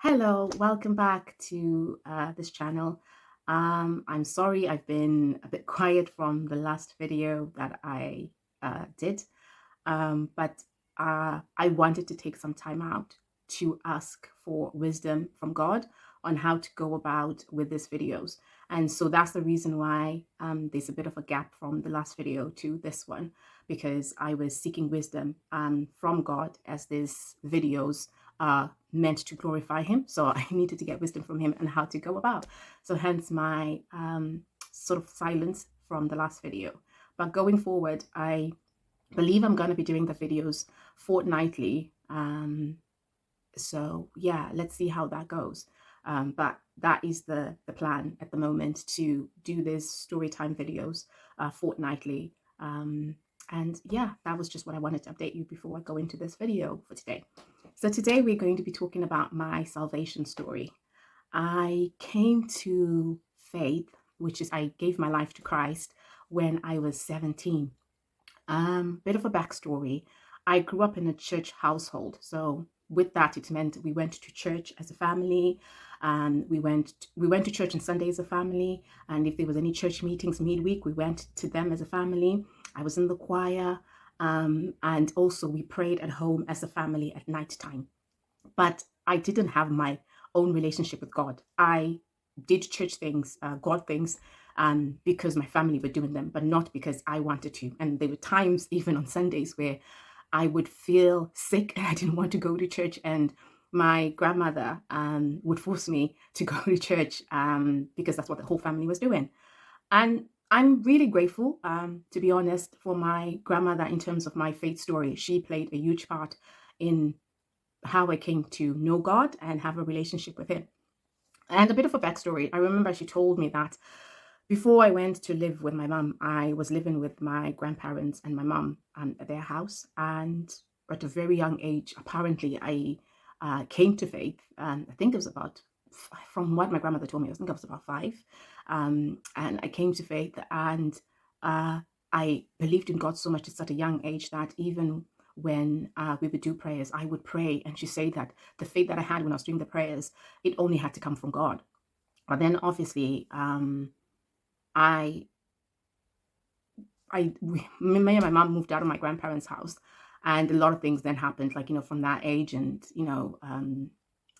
Hello, welcome back to this channel. I'm sorry I've been a bit quiet from the last video that I did, but I wanted to take some time out to ask for wisdom from God on how to go about with these videos. And so that's the reason why there's a bit of a gap from the last video to this one, because I was seeking wisdom from God as these videos are meant to glorify Him. So I needed to get wisdom from Him and how to go about. So hence my sort of silence from the last video. But going forward, I believe I'm going to be doing the videos fortnightly. So yeah, let's see how that goes. But that is the plan at the moment, to do these story time videos fortnightly. And yeah, that was just what I wanted to update you before I go into this video for today. So today we're going to be talking about my salvation story. I came to faith, which is I gave my life to Christ when I was 17. Bit of a backstory. I grew up in a church household. So with that, it meant we went to church as a family. We went to church on Sunday as a family. And if there was any church meetings midweek, we went to them as a family. I was in the choir. And also we prayed at home as a family at night time. But I didn't have my own relationship with God. I did church things, God things, because my family were doing them, but not because I wanted to. And there were times, even on Sundays, where I would feel sick and I didn't want to go to church, and my grandmother would force me to go to church because that's what the whole family was doing. And I'm really grateful, to be honest, for my grandmother in terms of my faith story. She played a huge part in how I came to know God and have a relationship with Him. And a bit of a backstory. I remember she told me that before I went to live with my mum, I was living with my grandparents and my mum at their house. And at a very young age, apparently, I came to faith. I think it was about, from what my grandmother told me, I think I was about 5. And I came to faith, and I believed in God so much at such a young age that even when we would do prayers, I would pray. And she said that the faith that I had when I was doing the prayers, it only had to come from God. But then obviously, I, me and my mom moved out of my grandparents' house, and a lot of things then happened, like, from that age, and,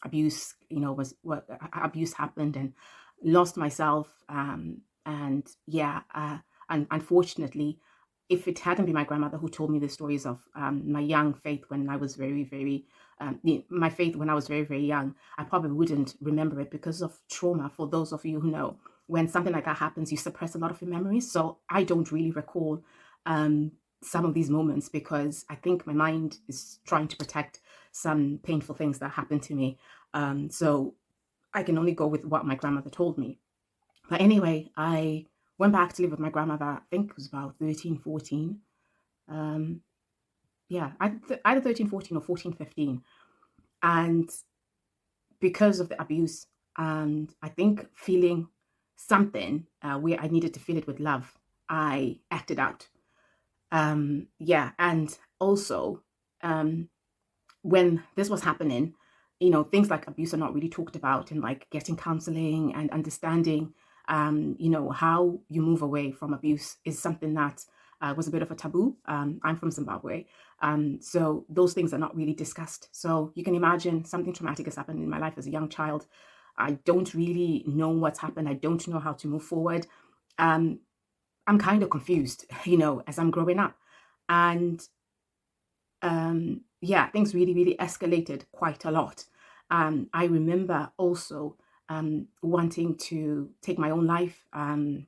abuse, was what abuse happened, and lost myself. And yeah, and unfortunately, if it hadn't been my grandmother who told me the stories of my young faith when I was very, very, my faith when I was very, very young, I probably wouldn't remember it because of trauma. For those of you who know, when something like that happens, you suppress a lot of your memories. So I don't really recall some of these moments because I think my mind is trying to protect some painful things that happened to me. So I can only go with what my grandmother told me. But anyway, I went back to live with my grandmother. I think it was about 13, 14. Yeah, either 13, 14 or 14, 15. And because of the abuse, and I think feeling something where I needed to feel it with love, I acted out. Yeah, and also when this was happening, things like abuse are not really talked about, and like getting counseling and understanding, how you move away from abuse is something that was a bit of a taboo. I'm from Zimbabwe. So those things are not really discussed. So you can imagine something traumatic has happened in my life as a young child. I don't really know what's happened. I don't know how to move forward. I'm kind of confused, as I'm growing up. And yeah, things really, really escalated quite a lot. I remember also wanting to take my own life. I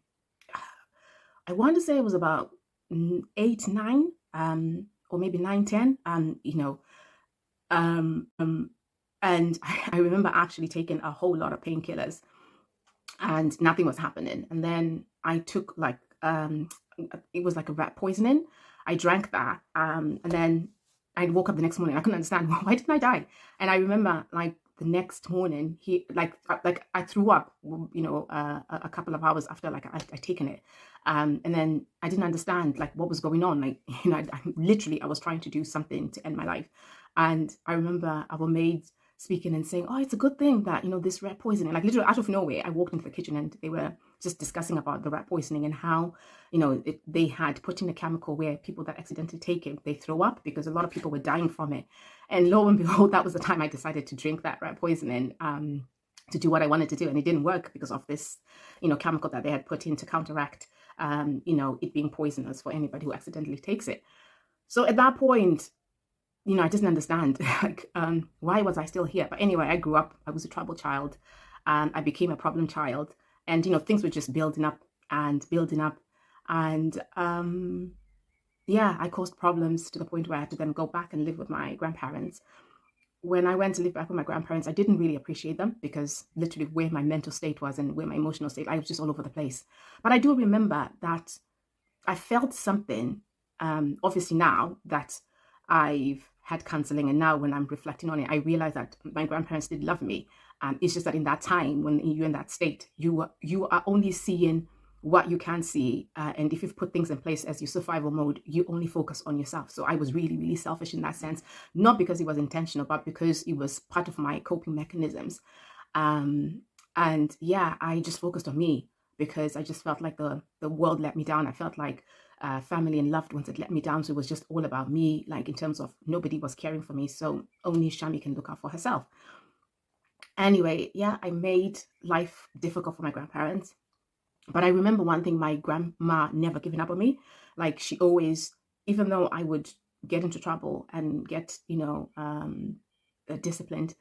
want to say it was about 8, 9, or maybe 9, 10. And I remember actually taking a whole lot of painkillers, and nothing was happening. And then I took like it was like a rat poisoning. I drank that, and then I woke up the next morning. I couldn't understand why didn't I die. And I remember like the next morning, I threw up, a couple of hours after like I'd taken it, and then I didn't understand like what was going on. Like I was trying to do something to end my life, and I remember our maid speaking and saying, oh, it's a good thing that, this rat poisoning, like literally out of nowhere, I walked into the kitchen and they were just discussing about the rat poisoning and how, they had put in a chemical where people that accidentally take it, they throw up because a lot of people were dying from it. And lo and behold, that was the time I decided to drink that rat poisoning, to do what I wanted to do. And it didn't work because of this, chemical that they had put in to counteract, it being poisonous for anybody who accidentally takes it. So at that point, I didn't understand, like, why was I still here? But anyway, I grew up, I was a troubled child, I became a problem child, and, things were just building up and building up. And, I caused problems to the point where I had to then go back and live with my grandparents. When I went to live back with my grandparents, I didn't really appreciate them because literally where my mental state was and where my emotional state, I was just all over the place. But I do remember that I felt something, obviously now that I've had counseling, and now when I'm reflecting on it, I realize that my grandparents did love me. It's just that in that time, when you're in that state, you are only seeing what you can see. And if you've put things in place as your survival mode, you only focus on yourself. So I was really, really selfish in that sense, not because it was intentional, but because it was part of my coping mechanisms. I just focused on me because I just felt like the world let me down. I felt like family and loved ones had let me down. So it was just all about me, like in terms of nobody was caring for me. So only Shami can look out for herself. Anyway, I made life difficult for my grandparents. But I remember one thing, my grandma never giving up on me. Like she always, even though I would get into trouble and get, disciplined,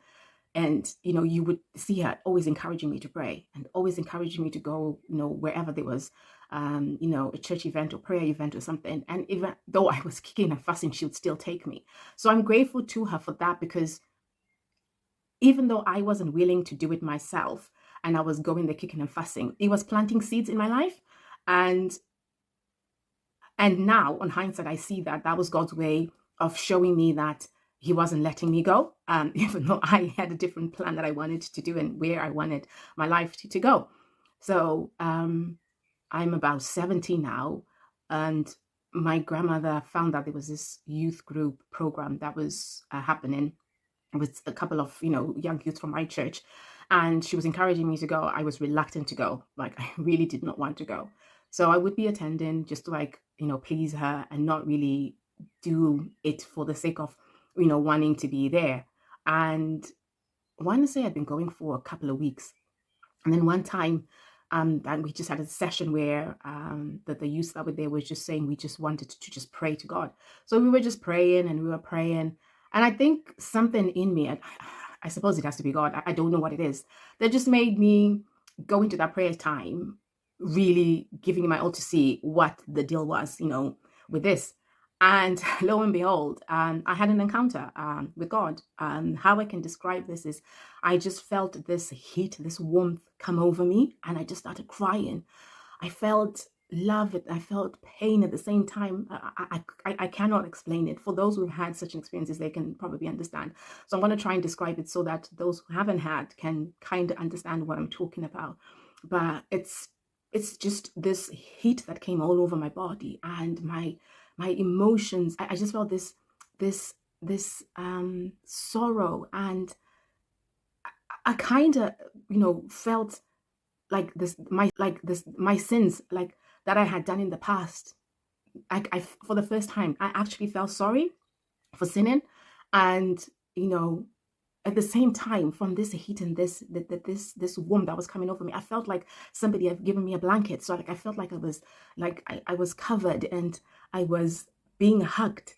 and, you would see her always encouraging me to pray and always encouraging me to go, wherever there was, a church event or prayer event or something. And even though I was kicking and fussing, she would still take me. So I'm grateful to her for that, because even though I wasn't willing to do it myself and I was going there kicking and fussing, it was planting seeds in my life. And now on hindsight, I see that that was God's way of showing me that he wasn't letting me go, even though I had a different plan that I wanted to do and where I wanted my life to go. So I'm about 70 now, and my grandmother found that there was this youth group program that was happening with a couple of, young youth from my church. And she was encouraging me to go. I was reluctant to go. Like, I really did not want to go. So I would be attending just to please her and not really do it for the sake of, wanting to be there. And I want to say I'd been going for a couple of weeks. And then one time, and we just had a session where the youth that were there was just saying we just wanted to just pray to God. So we were just praying and we were praying. And I think something in me, I suppose it has to be God, I don't know what it is, that just made me go into that prayer time, really giving my all to see what the deal was, with this. And lo and behold, I had an encounter with God. How I can describe this is I just felt this heat, this warmth come over me, and I just started crying. I felt love, I felt pain at the same time. I cannot explain it. For those who've had such experiences, they can probably understand. So I'm going to try and describe it so that those who haven't had can kind of understand what I'm talking about. But it's just this heat that came all over my body, and my emotions. I just felt this sorrow, and I kind of felt like my sins, like that I had done in the past. I for the first time I actually felt sorry for sinning, and at the same time, from this heat and this warmth that was coming over me, I felt like somebody had given me a blanket. So I felt like I was covered and I was being hugged.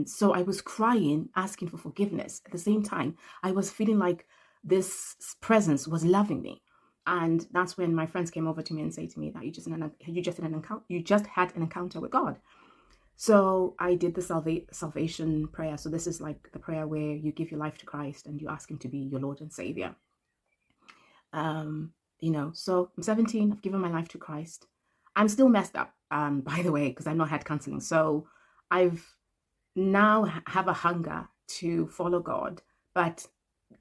So I was crying, asking for forgiveness. At the same time, I was feeling like this presence was loving me. And that's when my friends came over to me and said to me that you just had an encounter with God. So I did the salvation prayer. So this is like the prayer where you give your life to Christ and you ask him to be your Lord and Savior. So I'm 17, I've given my life to Christ. I'm still messed up, by the way, because I've not had counseling. So I've now have a hunger to follow God, but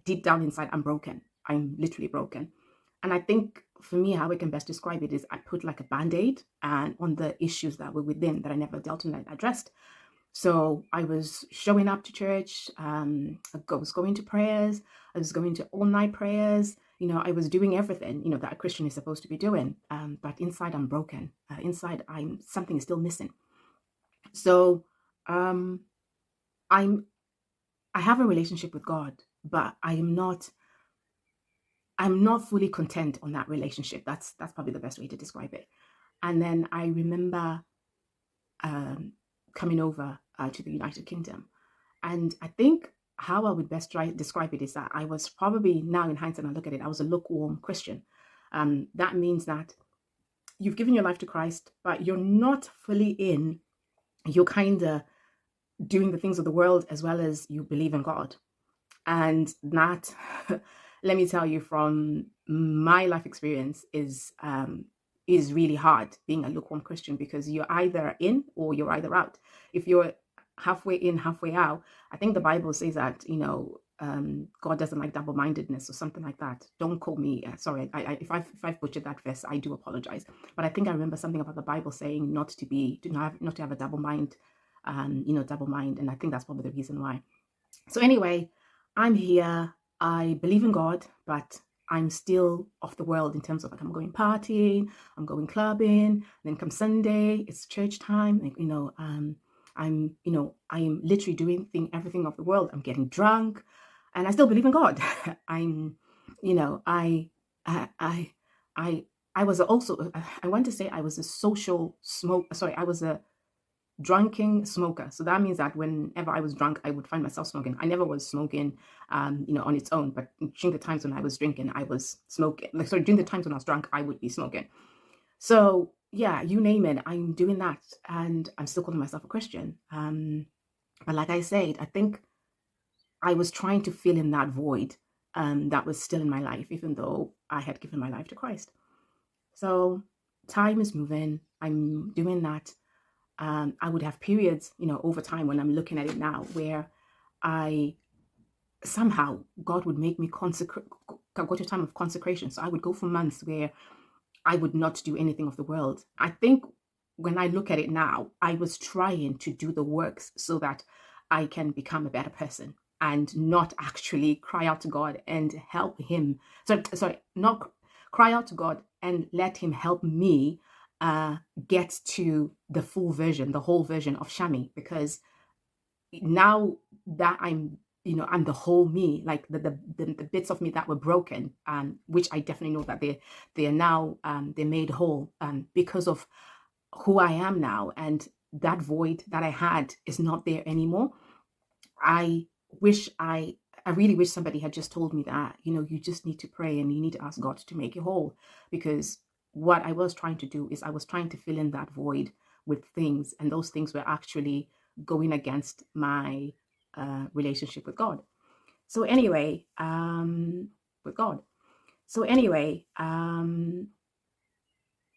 deep down inside, I'm broken. I'm literally broken. And I think for me, how I can best describe it is I put like a band-aid and on the issues that were within that I never dealt with and addressed. So I was showing up to church. I was going to prayers. I was going to all night prayers. I was doing everything, that a Christian is supposed to be doing. But inside I'm broken. Inside something is still missing. So um, I'm, I have a relationship with God, but I'm not fully content on that relationship. That's probably the best way to describe it. And then I remember um, coming over to the United Kingdom. And I think how I would best describe it is that I was probably, now in hindsight, I look at it, I was a lukewarm Christian. That means that you've given your life to Christ, but you're not fully in. You're kind of doing the things of the world as well as you believe in God. And that, let me tell you from my life experience, is really hard being a lukewarm Christian, because you're either in or you're either out. If you're halfway in, halfway out, I think the Bible says that, God doesn't like double-mindedness or something like that. Don't quote me. Sorry, if I've butchered that verse, I do apologize. But I think I remember something about the Bible saying not to have a double mind, double mind. And I think that's probably the reason why. So anyway, I'm here. I believe in God, but I'm still off the world in terms of, like, I'm going partying, I'm going clubbing. Then come Sunday, it's church time. I'm literally doing everything of the world. I'm getting drunk, and I still believe in God. I'm, you know, I, I was also, I want to say I was a social smoke. Sorry, I was a drunken smoker. So that means that whenever I was drunk, I would find myself smoking. I never was smoking, on its own, but during the times when I was drinking, I was smoking. During the times when I was drunk, I would be smoking. So yeah, you name it, I'm doing that, and I'm still calling myself a Christian. But like I said, I think I was trying to fill in that void that was still in my life, even though I had given my life to Christ. So time is moving. I'm doing that. I would have periods, over time, when I'm looking at it now, where I somehow God would make me go to a time of consecration. So I would go for months where I would not do anything of the world. I think when I look at it now, I was trying to do the works so that I can become a better person, and not actually cry out to God and help him. Not cry out to God and let him help me get to the full version, the whole version of Shami, because now that I'm the whole me, like the bits of me that were broken, which I definitely know that they are now they're made whole because of who I am now, and that void that I had is not there anymore. I really wish somebody had just told me that, you just need to pray and you need to ask God to make you whole, because what I was trying to do is I was trying to fill in that void with things, and those things were actually going against my relationship with God. So anyway, with God. So anyway,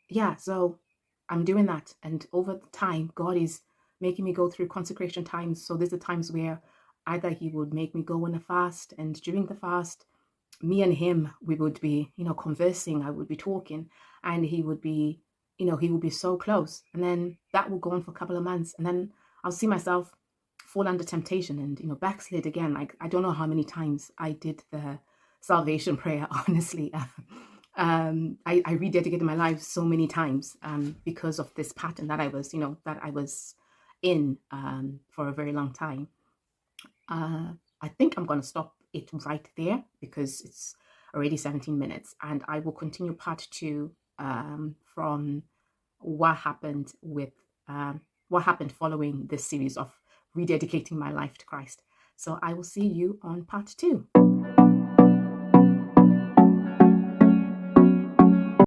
yeah, so I'm doing that. And over time, God is making me go through consecration times. So there's the times where either he would make me go on a fast, and during the fast, me and him, we would be, conversing. I would be talking, and he would be, he would be so close. And then that would go on for a couple of months. And then I'll see myself fall under temptation and, backslid again. Like, I don't know how many times I did the salvation prayer, honestly. I rededicated my life so many times because of this pattern that I was in for a very long time. I think I'm going to stop it right there, because it's already 17 minutes, and I will continue part 2 from what happened following this series of rededicating my life to Christ. So I will see you on part 2.